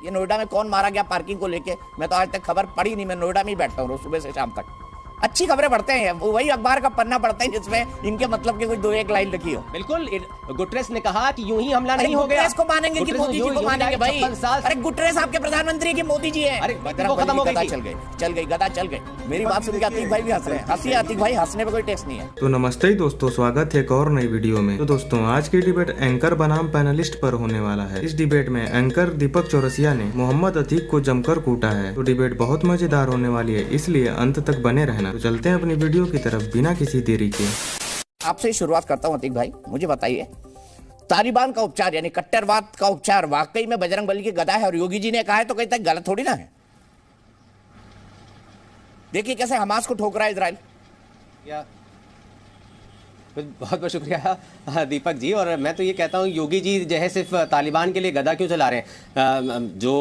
ये नोएडा में कौन मारा गया पार्किंग को लेके, मैं तो आज तक खबर पढ़ी नहीं। मैं नोएडा में ही बैठता हूँ सुबह से शाम तक। अच्छी खबरें पढ़ते हैं, वो वही अखबार का पन्ना पढ़ते हैं जिसमें इनके मतलब की कोई दो एक लाइन लिखी हो। बिल्कुल, गुटरेस ने कहा कि यूं ही हमला नहीं हो गया। गुटरेस को मानेंगे कि मोदी जी को मानेंगे भाई? अरे गुटरेस आपके प्रधानमंत्री की मोदी जी है। अरे वो खत्म हो गई, चल गई गदा चल गई। मेरी बात सुन के आतिक भाई भी हंस रहे हैं। हंसी आतिक भाई, हंसने पे कोई टेस्ट नहीं है। तो नमस्ते दोस्तों, स्वागत है एक और नई वीडियो में। तो दोस्तों, आज की डिबेट एंकर बनाम पैनलिस्ट पर होने वाला है। इस डिबेट में एंकर दीपक चौरसिया ने मोहम्मद अतीक को जमकर कूटा है। तो डिबेट बहुत मजेदार होने वाली है, इसलिए अंत तक बने रहना। तो चलते हैं अपनी वीडियो की तरफ बिना किसी देरी के। आपसे शुरुआत करता हूं अतीक भाई, मुझे बताइए तालिबान का उपचार यानी कट्टरवाद का उपचार वाकई में बजरंग बली की गदा है और योगी जी ने कहा है तो कहता है गलत थोड़ी ना है। देखिए कैसे हमास को ठोक रहा है इजराइल। बहुत बहुत शुक्रिया दीपक जी। और मैं तो ये कहता हूँ योगी जी जो है सिर्फ तालिबान के लिए गदा क्यों चला रहे हैं? जो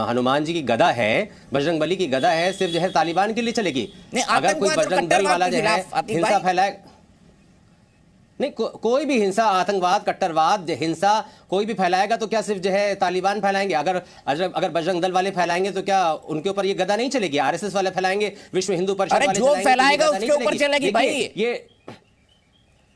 हनुमान जी की गदा है, बजरंग बली की गदा है, सिर्फ जो है तालिबान के लिए चलेगी? अगर कोई बजरंग दल वाला जो है हिंसा फैलाए, नहीं कोई भी हिंसा, आतंकवाद, कट्टरवाद, हिंसा कोई भी फैलाएगा तो क्या सिर्फ जो है तालिबान फैलाएंगे? अगर बजरंग दल वाले फैलाएंगे तो क्या उनके ऊपर ये गदा नहीं चलेगी? आरएसएस वाले फैलाएंगे, विश्व हिंदू परिषद वाले जो फैलाएगा उसके ऊपर चलेगी भाई।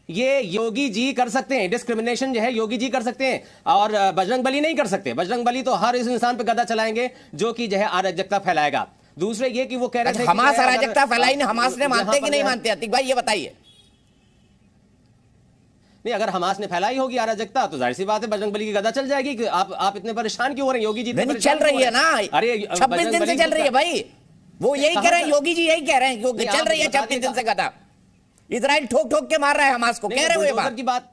ये योगी जी कर सकते हैं, डिस्क्रिमिनेशन जो है योगी जी कर सकते हैं और बजरंग बली नहीं कर सकते। बजरंग बली तो हर इस इंसान पे गदा चलाएंगे जो कि जो है अराजकता फैलाएगा। दूसरे ये कि वो कह रहे थे हमास अराजकता फैलाई नहीं, हमास ने मानते कि नहीं मानते? अतीक भाई ये बताइए। नहीं, अगर हमास ने फैलाई होगी अराजकता तो जाहिर सी बात है बजरंग बली की गदा चल जाएगी। आप इतने परेशान क्यों हो रहे हैं? योगी जी चल रही है ना, अरे 26 दिन से चल रही है भाई। वो यही कह रहे हैं, योगी जी यही कह रहे हैं क्योंकि चल रही है 26 दिन से गदा। इजराइल ठोक ठोक के मार रहा है हमास को, कह रहे हो ये बात?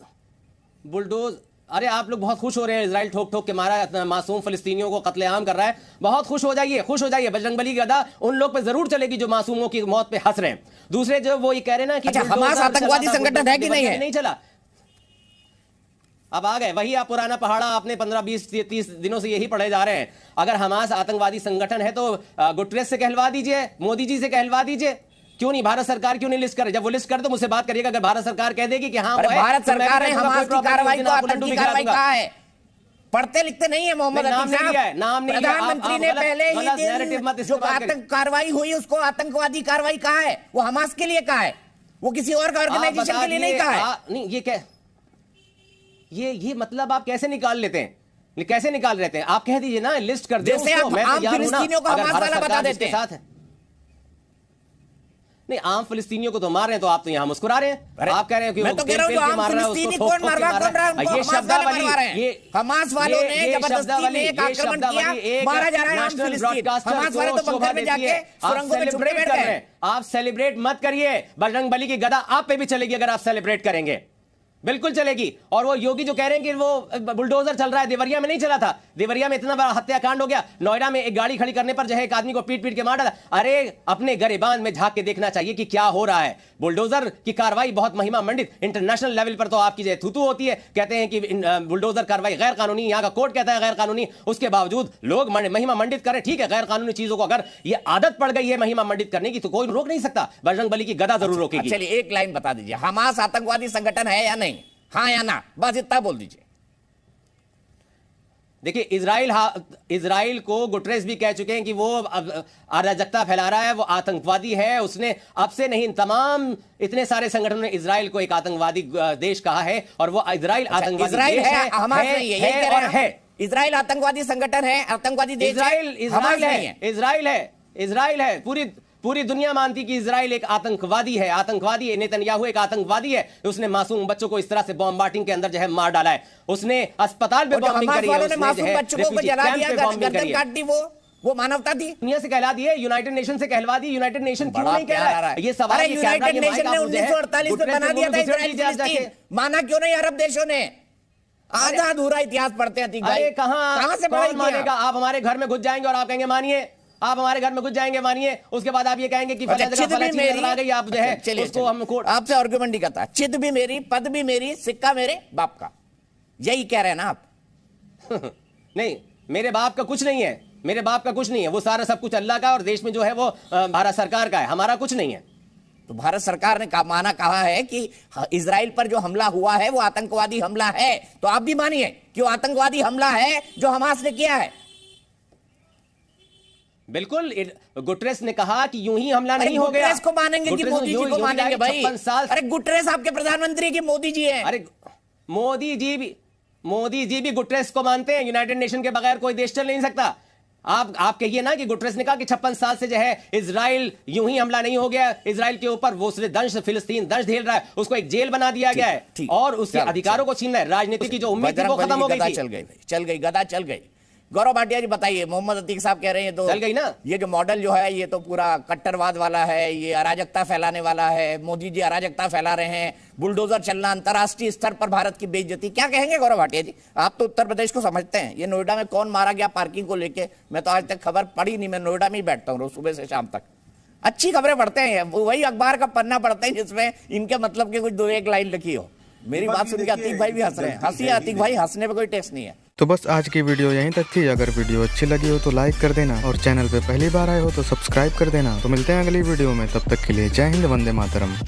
बुलडोज, अरे आप लोग बहुत खुश हो रहे हैं, इजराइल ठोक ठोक के मारा, मासूम फलस्तीनियों को कत्लेआम कर रहा है। बहुत खुश हो जाइए, खुश हो जाइए। बजरंग बली की गदा उन लोग पे जरूर चलेगी जो मासूमों की मौत पे हंस रहे हैं। दूसरे जो वो ये कह रहे हैं ना कि हमास आतंकवादी संगठन है कि नहीं है? नहीं चला, अब आ गए वही आप पुराना पहाड़ा। आपने 15, 20, 30 दिनों से यही पढ़े जा रहे हैं। अगर हमास आतंकवादी संगठन है तो गुटरेस से कहलवा दीजिए, मोदी जी से कहलवा दीजिए। क्यों नहीं? भारत सरकार क्यों नहीं लिस्ट करे? जब वो लिस्ट करे तो मुझसे बात करिएगा। अगर भारत सरकार कह देगी कि हाँ भारत सरकार ने हमास की कार्रवाई को आतंकी कार्रवाई कहा है, पढ़ते लिखते नहीं है मोहम्मद अतीक साहब। नाम नहीं, प्रधानमंत्री ने पहले ही जो आतंक कार्रवाई हुई उसको आतंकवादी कार्रवाई कहा है। वो हमास के लिए कहा है, वो किसी और ऑर्गेनाइजेशन के लिए नहीं कहा है। नहीं, ये क्या, ये मतलब आप कैसे निकाल लेते हैं? कैसे निकाल लेते हैं? आप कह दीजिए ना, लिस्ट कर दे जैसे आप आम फिलिस्तीनियों को हमास वाला बता देते हैं। नहीं, आम फिलिस्तीनियों को तो मार रहे हैं तो आप तो यहाँ मुस्कुरा रहे हैं। आप कह रहे हैं कि मैं तो कह रहा हूँ आम फिलिस्तीनी कौन मार रहा है? ये शब्दावली, ये हमास वालों ने जबरदस्ती में एक आक्रमण किया, मारा जा रहा है आम फिलिस्तीन। हमास वाले तो बंकर में जाके सुरंगों में छुपे बैठ गए। आप सेलिब्रेट मत करिए। बजरंग बली की गदा आप पे भी चलेगी अगर आप सेलिब्रेट करेंगे, बिल्कुल चलेगी। और वो योगी जो कह रहे हैं कि वो बुलडोजर चल रहा है, देवरिया में नहीं चला था। देवरिया में इतना बड़ा हत्याकांड हो गया, नोएडा में एक गाड़ी खड़ी करने पर जो है एक आदमी को पीट पीट के मार डाला। अरे अपने गरेबान में झांक के देखना चाहिए कि क्या हो रहा है। बुलडोजर की कार्रवाई बहुत महिमा मंडित, इंटरनेशनल लेवल पर तो आपकी जो थूथू होती है, कहते हैं कि बुलडोजर कार्रवाई गैर कानूनी, यहाँ का कोर्ट कहता है गैर कानूनी, उसके बावजूद लोग महिमा मंडित करें। ठीक है, गैर कानूनी चीजों को अगर ये आदत पड़ गई है महिमा मंडित करने की तो कोई रोक नहीं सकता। बजरंग बली की गदा जरूर रोकेगी। चलिए एक लाइन बता दीजिए, हमास आतंकवादी संगठन है या नहीं? हाँ या ना, बस इतना बोल दीजिए। देखिए, इजराइल को गुटरेस भी कह चुके हैं कि वो अराजकता फैला रहा है, वो आतंकवादी है। उसने अब से नहीं, तमाम इतने सारे संगठनों ने इजराइल को एक आतंकवादी देश कहा है और वो इजराइल आतंकवादी देश है, हमास नहीं है और है। इजराइल आतंकवादी संगठन है, आतंकवादी देश इजराइल है। पूरी दुनिया मानती कि इजराइल एक आतंकवादी है, आतंकवादी है। नेतन्याहू एक आतंकवादी है, उसने मासूम बच्चों को इस तरह से बॉम्बार्डिंग के अंदर जो है मार डाला है। उसने अस्पताल पे बॉम्बिंग करी है, उसने मासूम बच्चों को जला दिया, गर्दन काट दी। वो मानवता थी? दुनिया से कहला दी है, यूनाइटेड नेशन से कहलवा दी। यूनाइटेड नेशन क्यों नहीं कह रहा है? ये सवाल यूनाइटेड नेशन ने 1948 में बना दिया था इजराइल, माना क्यों नहीं अरब देशों ने? आधा अधूरा इतिहास पढ़ते हैं। अरे कहां से मानेगा? आप हमारे घर में घुस जाएंगे और आप कहेंगे मानिए, आप हमारे घर में घुस जाएंगे मानिए, उसके बाद आप ये कहेंगे कि आप जो है उसको हम आपसे आर्गुमेंट नहीं करता। चित भी मेरी, पद भी मेरी, सिक्का मेरे बाप का, यही कह रहे हैं ना आप? नहीं, मेरे बाप का कुछ नहीं है, मेरे बाप का कुछ नहीं है। वो सारा सब कुछ अल्लाह का और देश में जो है वो भारत सरकार का है, हमारा कुछ नहीं है। तो भारत सरकार ने कहा है कि इजराइल पर जो हमला हुआ है वो आतंकवादी हमला है, तो आप भी मानिए कि वो आतंकवादी हमला है जो हमास ने किया है। बिल्कुल गुटरेस ने कहा कि यूं ही हमला नहीं हो गया। गुटरेस को मानेंगे कि मोदी जी को मानेंगे भाई? 56 साल। अरे गुटरेस आपके प्रधानमंत्री की मोदी जी हैं। अरे मोदी जी भी गुटरेस को मानते हैं। यूनाइटेड नेशन के बगैर कोई देश चल नहीं सकता। आप कहिए ना कि गुटरेस ने कहा कि 56 साल से जो है इजराइल यूं ही हमला नहीं हो गया। इजराइल के ऊपर वो सिर्फ दंश, फिलिस्तीन दंश झेल रहा है, उसको एक जेल बना दिया गया है और उसके अधिकारों को छीन रहा है। राजनीति की जो उम्मीद थी वो खत्म हो गई थी। चल गई गदा चल गई। गौरव भाटिया जी बताइए, मोहम्मद अतीक साहब कह रहे हैं तो चल गई ना। ये जो मॉडल जो है ये तो पूरा कट्टरवाद वाला है, ये अराजकता फैलाने वाला है। मोदी जी अराजकता फैला रहे हैं, बुलडोजर चलना, अंतर्राष्ट्रीय स्तर पर भारत की बेइज्जती। क्या कहेंगे गौरव भाटिया जी? आप तो उत्तर प्रदेश को समझते हैं। ये नोएडा में कौन मारा गया पार्किंग को लेके, मैं तो आज तक खबर पढ़ी नहीं। मैं नोएडा में ही बैठता हूँ रोज सुबह से शाम तक। अच्छी खबरें पढ़ते हैं, वही अखबार का पन्ना पढ़ते हैं जिसमें इनके मतलब की कुछ 2-1 लाइन लिखी हो। मेरी बात सुन के अतीक भाई भी हंस रहे हैं। हंसिए अतीक भाई, हंसने पे कोई टेक्स नहीं है। तो बस आज की वीडियो यहीं तक थी। अगर वीडियो अच्छी लगी हो तो लाइक कर देना और चैनल पे पहली बार आए हो तो सब्सक्राइब कर देना। तो मिलते हैं अगली वीडियो में, तब तक के लिए जय हिंद, वंदे मातरम।